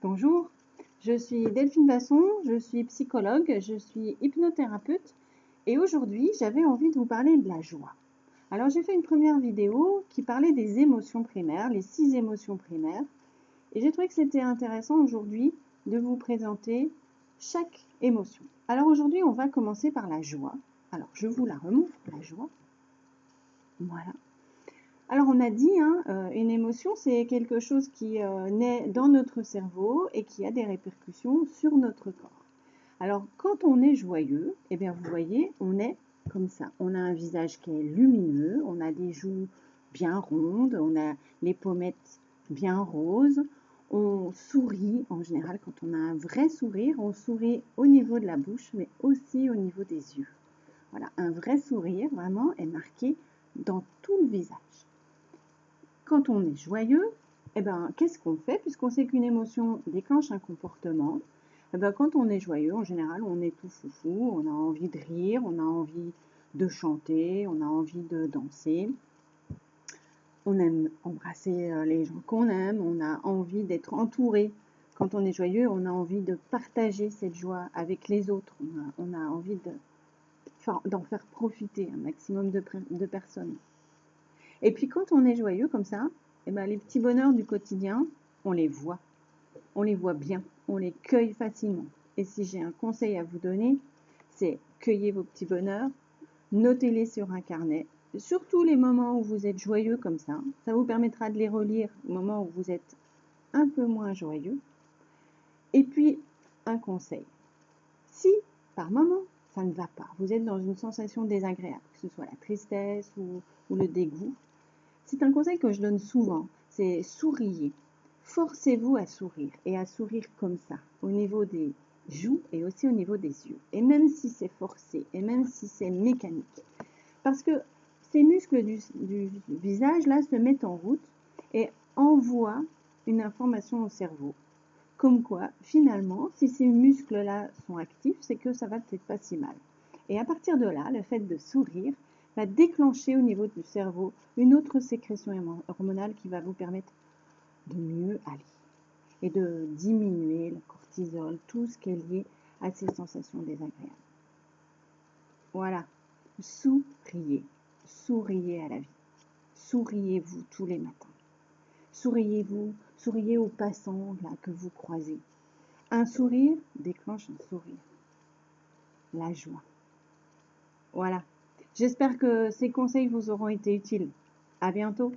Bonjour, je suis Delphine Basson, je suis psychologue, je suis hypnothérapeute et aujourd'hui j'avais envie de vous parler de la joie. Alors j'ai fait une première vidéo qui parlait des émotions primaires, les 6 émotions primaires, et j'ai trouvé que c'était intéressant aujourd'hui de vous présenter chaque émotion. Alors aujourd'hui on va commencer par la joie. Alors je vous la remontre, la joie. Voilà. Alors on a dit, une émotion, c'est quelque chose qui naît dans notre cerveau et qui a des répercussions sur notre corps. Alors quand on est joyeux, eh bien vous voyez, on est comme ça. On a un visage qui est lumineux, on a des joues bien rondes, on a les pommettes bien roses, on sourit en général quand on a un vrai sourire, on sourit au niveau de la bouche mais aussi au niveau des yeux. Voilà, un vrai sourire vraiment est marqué dans tout le visage. Quand on est joyeux, eh ben, qu'est-ce qu'on fait? Puisqu'on sait qu'une émotion déclenche un comportement, eh ben, quand on est joyeux, en général, on est tout foufou, on a envie de rire, on a envie de chanter, on a envie de danser, on aime embrasser les gens qu'on aime, on a envie d'être entouré. Quand on est joyeux, on a envie de partager cette joie avec les autres, on a envie d'en faire profiter un maximum de personnes. Et puis quand on est joyeux comme ça, eh ben, les petits bonheurs du quotidien, on les voit bien, on les cueille facilement. Et si j'ai un conseil à vous donner, c'est cueillez vos petits bonheurs, notez-les sur un carnet, surtout les moments où vous êtes joyeux comme ça vous permettra de les relire au moment où vous êtes un peu moins joyeux. Et puis, un conseil, si par moment ça ne va pas, vous êtes dans une sensation désagréable, que ce soit la tristesse ou le dégoût, c'est un conseil que je donne souvent, c'est souriez. Forcez-vous à sourire et à sourire comme ça, au niveau des joues et aussi au niveau des yeux. Et même si c'est forcé, et même si c'est mécanique. Parce que ces muscles du visage là se mettent en route et envoient une information au cerveau. Comme quoi, finalement, si ces muscles-là sont actifs, c'est que ça va peut-être pas si mal. Et à partir de là, le fait de sourire va déclencher au niveau du cerveau une autre sécrétion hormonale qui va vous permettre de mieux aller et de diminuer le cortisol, tout ce qui est lié à ces sensations désagréables. Voilà, souriez, souriez à la vie, souriez-vous tous les matins, souriez-vous, souriez aux passants là que vous croisez. Un sourire déclenche un sourire, la joie. Voilà, j'espère que ces conseils vous auront été utiles. À bientôt.